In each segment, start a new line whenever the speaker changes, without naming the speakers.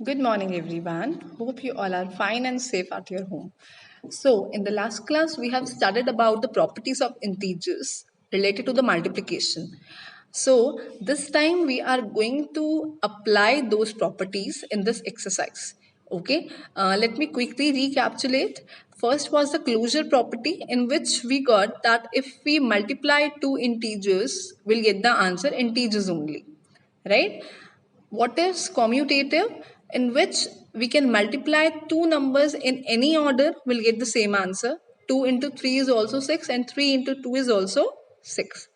Good morning, everyone. Hope you all are fine and safe at your home. So, in the last class, we have studied about the properties of integers related to the multiplication. So, this time we are going to apply those properties in this exercise. Okay, let me quickly recapitulate. First was the closure property, in which we got that if we multiply two integers, we'll get the answer integers only, right? What is commutative? In which we can multiply two numbers in any order, we'll get the same answer. 2 into 3 is also 6 and 3 into 2 is also 6.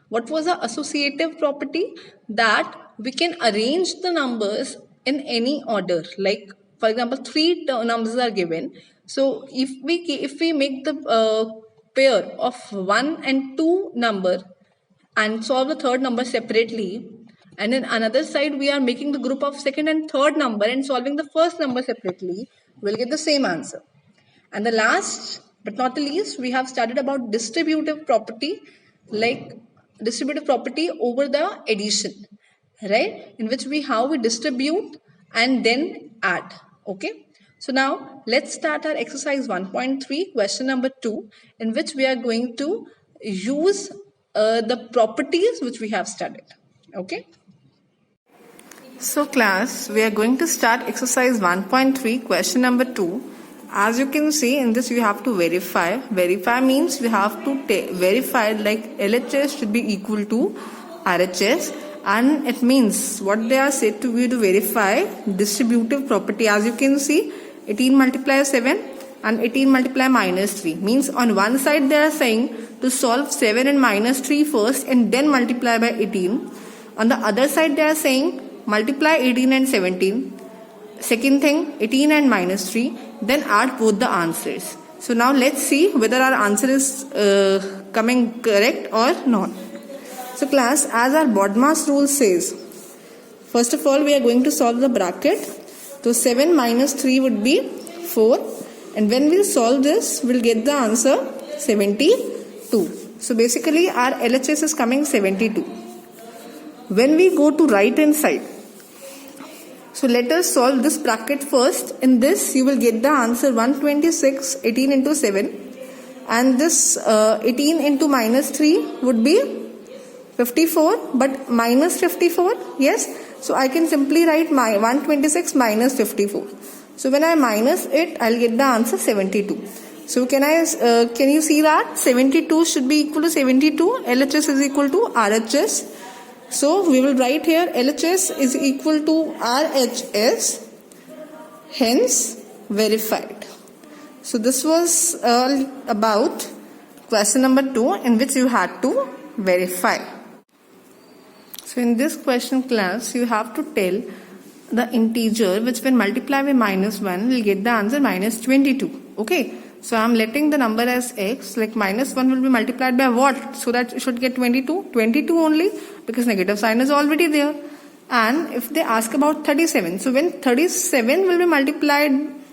What was the associative property? That we can arrange the numbers in any order. Like for example, three numbers are given. So if we make the pair of 1 and 2 number and solve the third number separately, and in another side we are making the group of second and third number and solving the first number separately, we'll get the same answer. And the last but not the least, we have studied about distributive property, like distributive property over the addition, right? In which we distribute and then add. Okay, so now let's start our exercise 1.3 question number 2, in which we are going to use the properties which we have studied. Okay, so class, we are going to start exercise 1.3 question number 2. As you can see in this, you have to verify. Verify means you have to verify like LHS should be equal to RHS, and it means what they are said to be to verify distributive property. As you can see, 18 multiply 7 and 18 multiply minus 3 means on one side they are saying to solve 7 and minus 3 first and then multiply by 18. On the other side they are saying multiply 18 and 17. Second thing, 18 and minus 3, then add both the answers. So now let's see whether our answer is coming correct or not. So class, as our BODMAS rule says, first of all we are going to solve the bracket. So 7 minus 3 would be 4, and when we solve this, we'll get the answer 72. So basically our LHS is coming 72. When we go to right hand side, so let us solve this bracket first. In this you will get the answer 126, 18 into 7, and this 18 into minus 3 would be 54, but minus 54, yes. So I can simply write my 126 minus 54. So when I minus it, I'll get the answer 72. So can you see that 72 should be equal to 72, LHS is equal to RHS. So we will write here LHS is equal to RHS, hence verified. So this was all about question number 2, in which you had to verify. So in this question class, you have to tell the integer which when multiply by minus 1 will get the answer minus 22. Okay. So I am letting the number as x, like minus 1 will be multiplied by what? So that it should get 22. 22 only, because negative sign is already there. And if they ask about 37, so when 37 will be multiplied,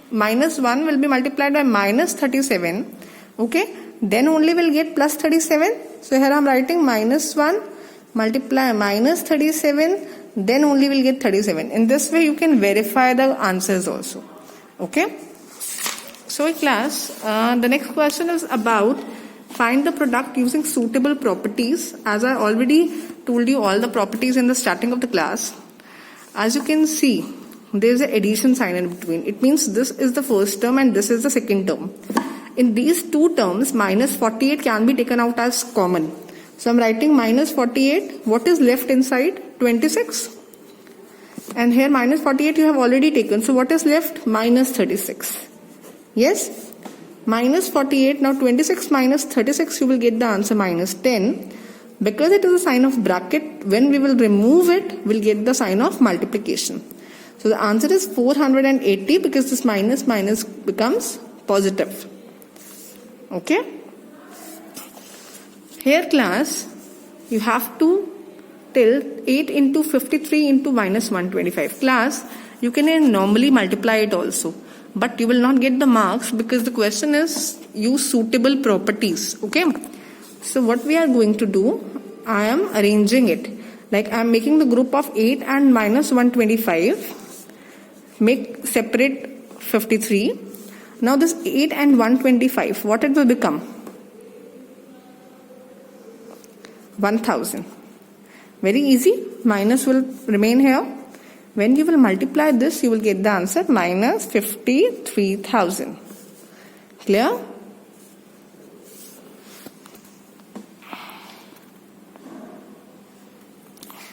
minus 1 will be multiplied by minus 37, okay, then only we'll get plus 37. So here I am writing minus 1 multiply minus 37, then only we'll get 37. In this way you can verify the answers also. Okay. So class, the next question is about find the product using suitable properties. As I already told you all the properties in the starting of the class. As you can see, there is an addition sign in between. It means this is the first term and this is the second term. In these two terms, minus 48 can be taken out as common. So I am writing minus 48. What is left inside? 26. And here minus 48 you have already taken. So what is left? Minus 36. Yes, minus 48. Now 26 minus 36, you will get the answer minus 10. Because it is a sign of bracket, when we will remove it, we'll get the sign of multiplication. So the answer is 480, because this minus becomes positive. Okay. Here class, you have to tell 8 into 53 into minus 125. Class, you can normally multiply it also, but you will not get the marks because the question is use suitable properties. Okay. So what we are going to do, I am arranging it. Like I am making the group of 8 and minus 125. make separate 53. Now this 8 and 125, what it will become? 1000. Very easy. Minus will remain here. When you will multiply this, you will get the answer minus 53,000. Clear?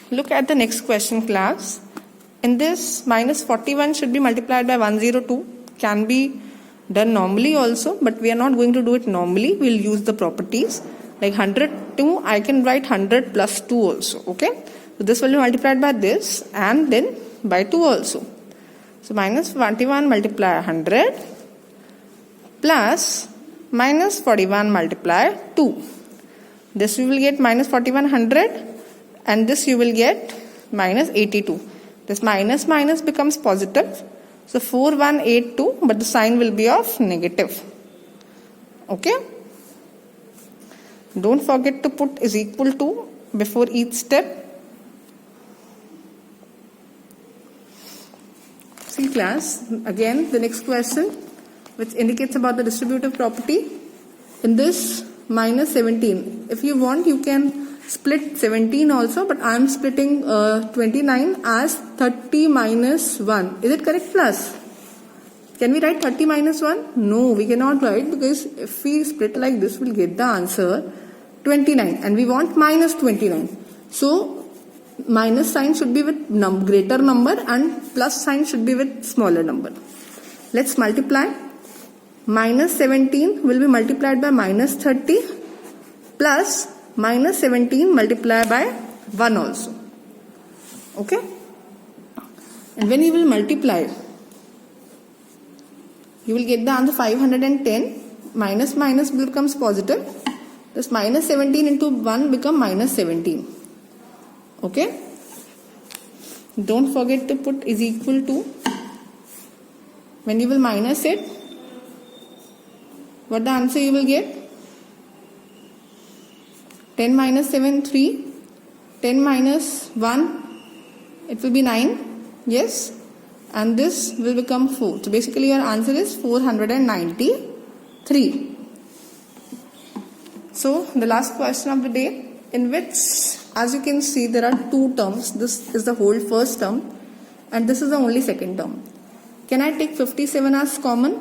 Look at the next question, class. In this, minus 41 should be multiplied by 102. Can be done normally also, but we are not going to do it normally. We will use the properties. Like 102, I can write 100 plus 2 also. Okay. So this will be multiplied by this and then by 2 also. So minus 41 multiply 100 plus minus 41 multiply 2. This you will get minus 4100 and this you will get minus 82. This minus becomes positive. So 4182, but the sign will be of negative. Okay. Don't forget to put is equal to before each step. See class, again the next question which indicates about the distributive property. In this minus 17, if you want you can split 17 also, but I am splitting 29 as 30 minus 1. Is it correct class? Can we write 30 minus 1? No, we cannot write, because if we split like this, we'll get the answer 29 and we want minus 29. So minus sign should be with greater number and plus sign should be with smaller number. Let's multiply. Minus 17 will be multiplied by minus 30 plus minus 17 multiplied by 1 also. Okay. And when you will multiply, you will get the answer 510. Minus becomes positive. This minus 17 into 1 become minus 17. Okay. Don't forget to put is equal to. When you will minus it, what the answer you will get? 10 minus 7, 3. 10 minus 1, it will be 9. Yes. And this will become 4. So basically your answer is 493. So the last question of the day, in which, as you can see, there are two terms. This is the whole first term and this is the only second term. Can I take 57 as common?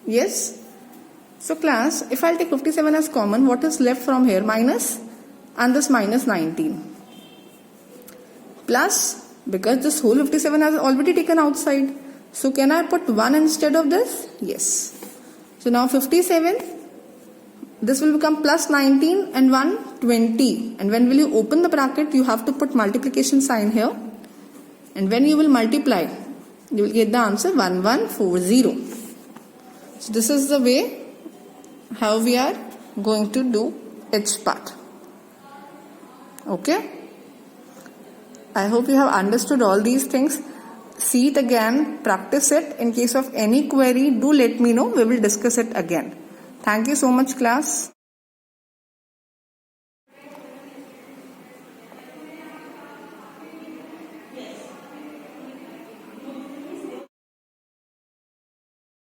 Yes. So class, if I'll take 57 as common, what is left from here? Minus and this minus 19. Plus, because this whole 57 has already taken outside. So can I put 1 instead of this? Yes. So now 57, this will become plus 19 and 1, 20. And when will you open the bracket, you have to put multiplication sign here. And when you will multiply, you will get the answer 1140. So this is the way how we are going to do each part. Okay. I hope you have understood all these things. See it again, practice it. In case of any query, do let me know. We will discuss it again. Thank you so much, class.